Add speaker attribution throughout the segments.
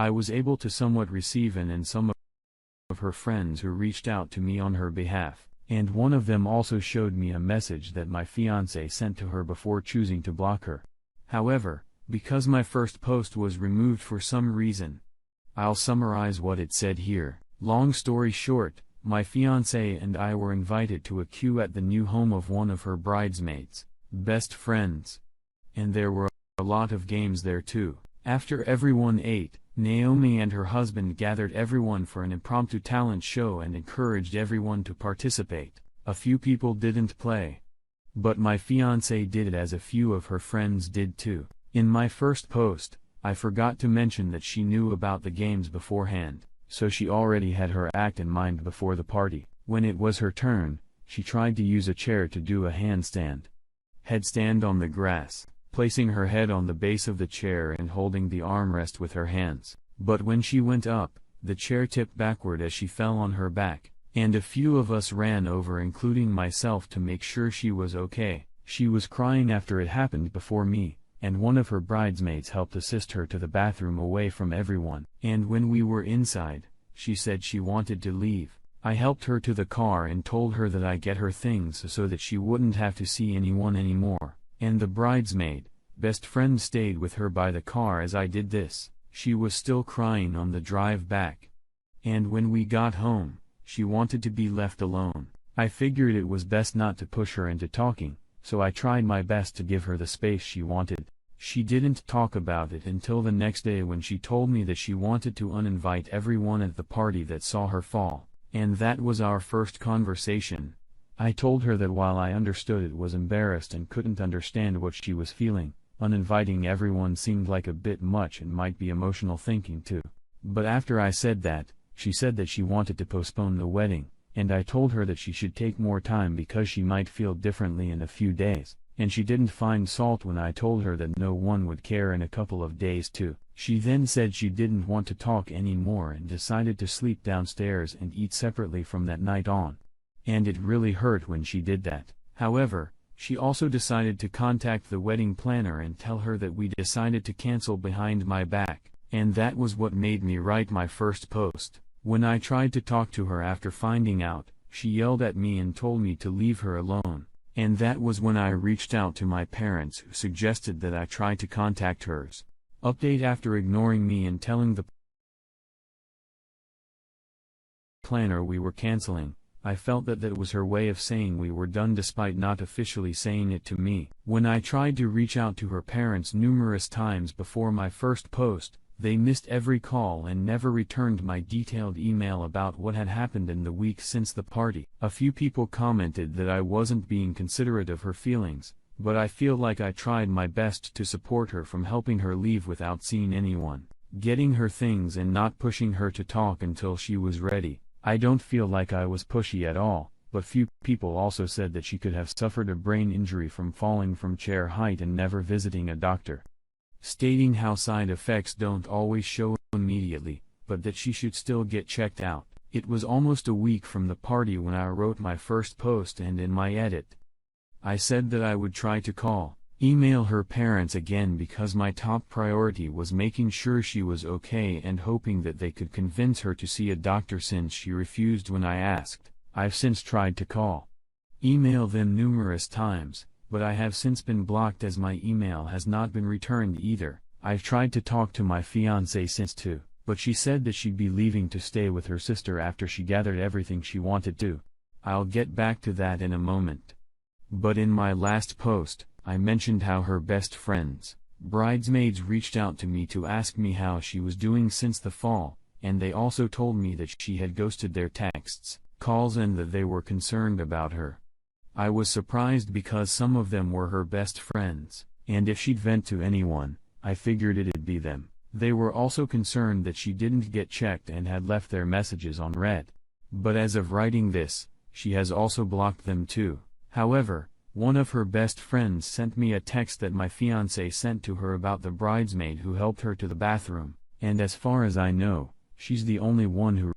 Speaker 1: I was able to somewhat receive and some of her friends who reached out to me on her behalf, and one of them also showed me a message that my fiancé sent to her before choosing to block her. However, because my first post was removed for some reason, I'll summarize what it said here. Long story short, my fiancé and I were invited to a queue at the new home of one of her bridesmaids, best friends. And there were a lot of games there too. After everyone ate, Naomi and her husband gathered everyone for an impromptu talent show and encouraged everyone to participate. A few people didn't play, but my fiancé did, as a few of her friends did too. In my first post, I forgot to mention that she knew about the games beforehand, so she already had her act in mind before the party. When it was her turn, she tried to use a chair to do a headstand on the grass, placing her head on the base of the chair and holding the armrest with her hands. But when she went up, the chair tipped backward as she fell on her back, and a few of us ran over, including myself, to make sure she was okay. She was crying after it happened before me, and one of her bridesmaids helped assist her to the bathroom away from everyone. And when we were inside, she said she wanted to leave. I helped her to the car and told her that I get her things so that she wouldn't have to see anyone anymore. And the bridesmaid, best friend, stayed with her by the car as I did this. She was still crying on the drive back. And when we got home, she wanted to be left alone. I figured it was best not to push her into talking, so I tried my best to give her the space she wanted. She didn't talk about it until the next day, when she told me that she wanted to uninvite everyone at the party that saw her fall. And that was our first conversation. I told her that while I understood it was embarrassed and couldn't understand what she was feeling, uninviting everyone seemed like a bit much and might be emotional thinking too. But after I said that, she said that she wanted to postpone the wedding, and I told her that she should take more time because she might feel differently in a few days, and she didn't find fault when I told her that no one would care in a couple of days too. She then said she didn't want to talk anymore and decided to sleep downstairs and eat separately from that night on. And it really hurt when she did that. However, she also decided to contact the wedding planner and tell her that we decided to cancel behind my back, and that was what made me write my first post. When I tried to talk to her after finding out, she yelled at me and told me to leave her alone, and that was when I reached out to my parents, who suggested that I try to contact hers. Update: after ignoring me and telling the planner we were canceling, I felt that that was her way of saying we were done despite not officially saying it to me. When I tried to reach out to her parents numerous times before my first post, they missed every call and never returned my detailed email about what had happened in the week since the party. A few people commented that I wasn't being considerate of her feelings, but I feel like I tried my best to support her from helping her leave without seeing anyone, getting her things and not pushing her to talk until she was ready. I don't feel like I was pushy at all, but few people also said that she could have suffered a brain injury from falling from chair height and never visiting a doctor, stating how side effects don't always show immediately, but that she should still get checked out. It was almost a week from the party when I wrote my first post, and in my edit, I said that I would try to email her parents again because my top priority was making sure she was okay and hoping that they could convince her to see a doctor since she refused when I asked. I've since tried to email them numerous times, but I have since been blocked as my email has not been returned either. I've tried to talk to my fiancé since too, but she said that she'd be leaving to stay with her sister after she gathered everything she wanted to. I'll get back to that in a moment. But in my last post, I mentioned how her best friends, bridesmaids, reached out to me to ask me how she was doing since the fall, and they also told me that she had ghosted their texts, calls, and that they were concerned about her. I was surprised because some of them were her best friends, and if she'd vent to anyone, I figured it'd be them. They were also concerned that she didn't get checked and had left their messages on read. But as of writing this, she has also blocked them too. However, one of her best friends sent me a text that my fiancé sent to her about the bridesmaid who helped her to the bathroom, and as far as I know, she's the only one who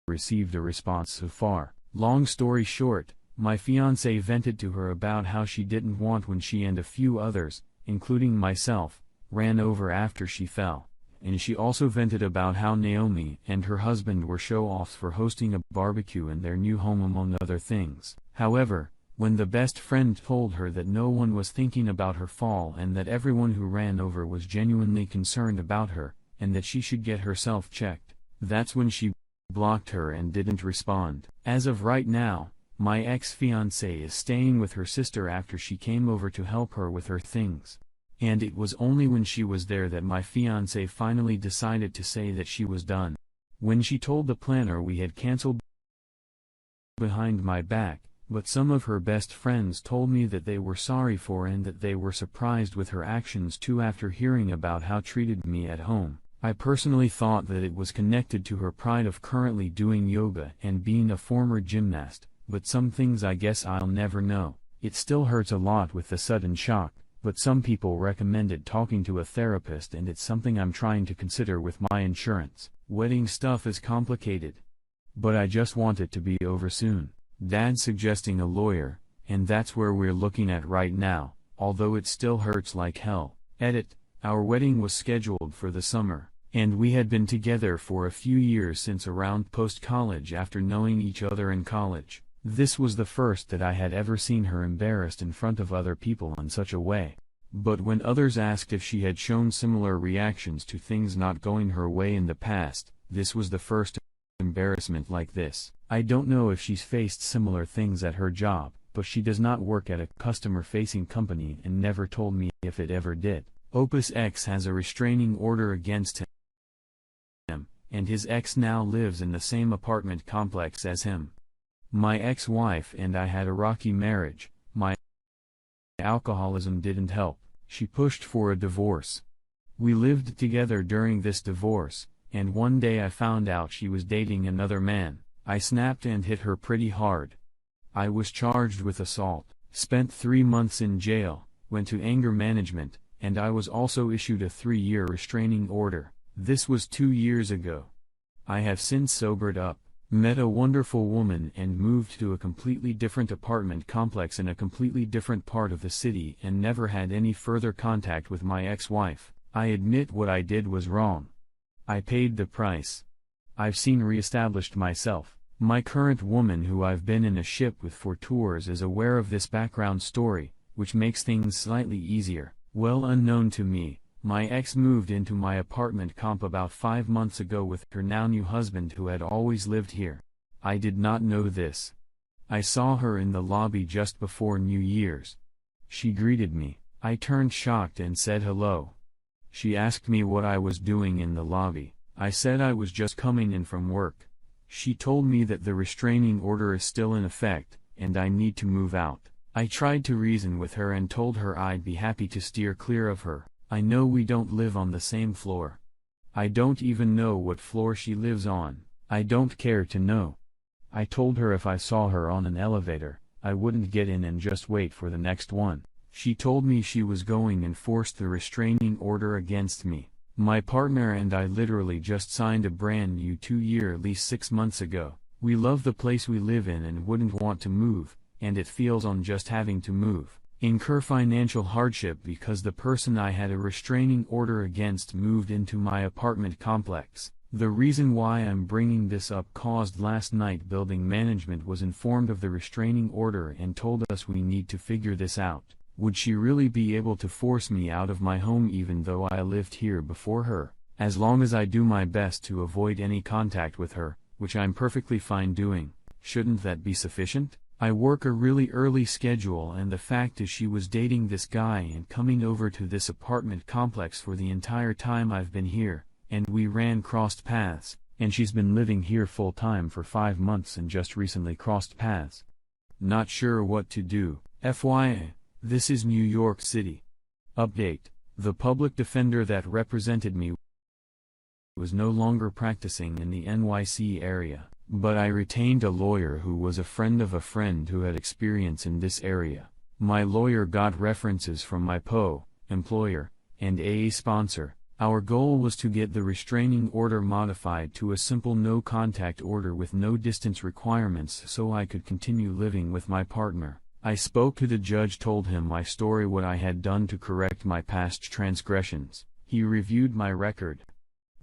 Speaker 1: received a response so far. Long story short, my fiancé vented to her about how she didn't want when she and a few others, including myself, ran over after she fell, and she also vented about how Naomi and her husband were show-offs for hosting a barbecue in their new home among other things. However, when the best friend told her that no one was thinking about her fall and that everyone who ran over was genuinely concerned about her, and that she should get herself checked, that's when she blocked her and didn't respond. As of right now, my ex-fiancée is staying with her sister after she came over to help her with her things. And it was only when she was there that my fiancée finally decided to say that she was done. When she told the planner we had canceled behind my back, but some of her best friends told me that they were sorry for and that they were surprised with her actions too after hearing about how treated me at home. I personally thought that it was connected to her pride of currently doing yoga and being a former gymnast, but some things I guess I'll never know. It still hurts a lot with the sudden shock, but some people recommended talking to a therapist, and it's something I'm trying to consider with my insurance. Wedding stuff is complicated, but I just want it to be over soon. Dad's suggesting a lawyer, and that's where we're looking at right now, although it still hurts like hell. Edit, our wedding was scheduled for the summer, and we had been together for a few years since around post-college after knowing each other in college. This was the first that I had ever seen her embarrassed in front of other people in such a way. But when others asked if she had shown similar reactions to things not going her way in the past, this was the first embarrassment like this. I don't know if she's faced similar things at her job, but she does not work at a customer-facing company and never told me if it ever did. Opus X has a restraining order against him, and his ex now lives in the same apartment complex as him. My ex-wife and I had a rocky marriage. My alcoholism didn't help. She pushed for a divorce. We lived together during this divorce, and one day I found out she was dating another man. I snapped and hit her pretty hard. I was charged with assault, spent 3 months in jail, went to anger management, and I was also issued a 3-year restraining order. This was 2 years ago. I have since sobered up, met a wonderful woman and moved to a completely different apartment complex in a completely different part of the city and never had any further contact with my ex-wife. I admit what I did was wrong. I paid the price. I've seen re-established myself. My current woman, who I've been in a ship with for tours, is aware of this background story, which makes things slightly easier. Well, unknown to me, my ex moved into my apartment comp about 5 months ago with her now new husband who had always lived here. I did not know this. I saw her in the lobby just before New Year's. She greeted me. I turned shocked and said hello. She asked me what I was doing in the lobby. I said I was just coming in from work. She told me that the restraining order is still in effect, and I need to move out. I tried to reason with her and told her I'd be happy to steer clear of her. I know we don't live on the same floor. I don't even know what floor she lives on. I don't care to know. I told her if I saw her on an elevator, I wouldn't get in and just wait for the next one. She told me she was going to enforce the restraining order against me. My partner and I literally just signed a brand new 2-year lease 6 months ago. We love the place we live in and wouldn't want to move, and it feels on just having to move. Incur financial hardship because the person I had a restraining order against moved into my apartment complex. The reason why I'm bringing this up caused last night building management was informed of the restraining order and told us we need to figure this out. Would she really be able to force me out of my home even though I lived here before her? As long as I do my best to avoid any contact with her, which I'm perfectly fine doing, shouldn't that be sufficient? I work a really early schedule, and the fact is she was dating this guy and coming over to this apartment complex for the entire time I've been here, and we crossed paths, and she's been living here full time for 5 months and just recently crossed paths. Not sure what to do. FYI, this is New York City. Update: the public defender that represented me was no longer practicing in the NYC area. But I retained a lawyer who was a friend of a friend who had experience in this area. My lawyer got references from my employer, and AA sponsor. Our goal was to get the restraining order modified to a simple no-contact order with no distance requirements so I could continue living with my partner. I spoke to the judge, told him my story, what I had done to correct my past transgressions. He reviewed my record.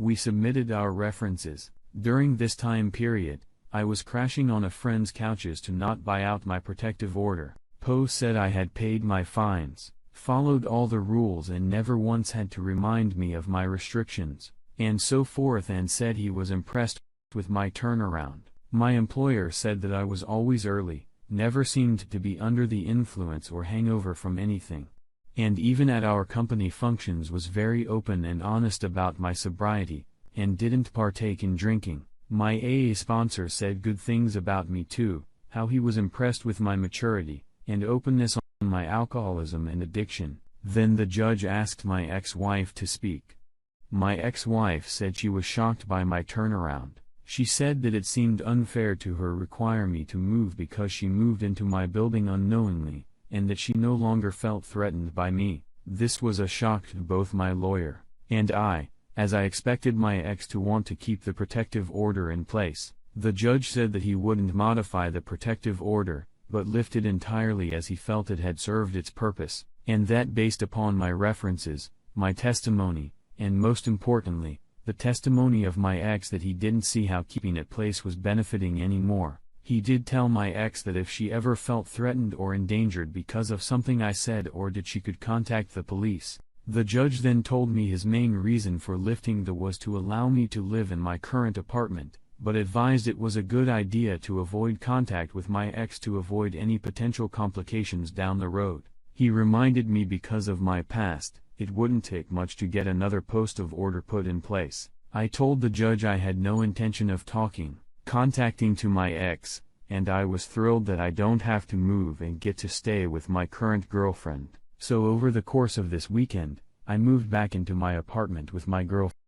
Speaker 1: We submitted our references. During this time period, I was crashing on a friend's couches to not buy out my protective order. Poe said I had paid my fines, followed all the rules and never once had to remind me of my restrictions, and so forth, and said he was impressed with my turnaround. My employer said that I was always early, never seemed to be under the influence or hangover from anything, and even at our company functions was very open and honest about my sobriety, and didn't partake in drinking. My AA sponsor said good things about me too, how he was impressed with my maturity and openness on my alcoholism and addiction. Then the judge asked my ex-wife to speak. My ex-wife said she was shocked by my turnaround. She said that it seemed unfair to her require me to move because she moved into my building unknowingly, and that she no longer felt threatened by me. This was a shock to both my lawyer and I, as I expected my ex to want to keep the protective order in place. The judge said that he wouldn't modify the protective order, but lift it entirely as he felt it had served its purpose, and that based upon my references, my testimony, and most importantly, the testimony of my ex, that he didn't see how keeping it place was benefiting anymore. He did tell my ex that if she ever felt threatened or endangered because of something I said or did, she could contact the police. The judge then told me his main reason for lifting the was to allow me to live in my current apartment, but advised it was a good idea to avoid contact with my ex to avoid any potential complications down the road. He reminded me because of my past, it wouldn't take much to get another post of order put in place. I told the judge I had no intention of contacting to my ex, and I was thrilled that I don't have to move and get to stay with my current girlfriend. So over the course of this weekend, I moved back into my apartment with my girlfriend.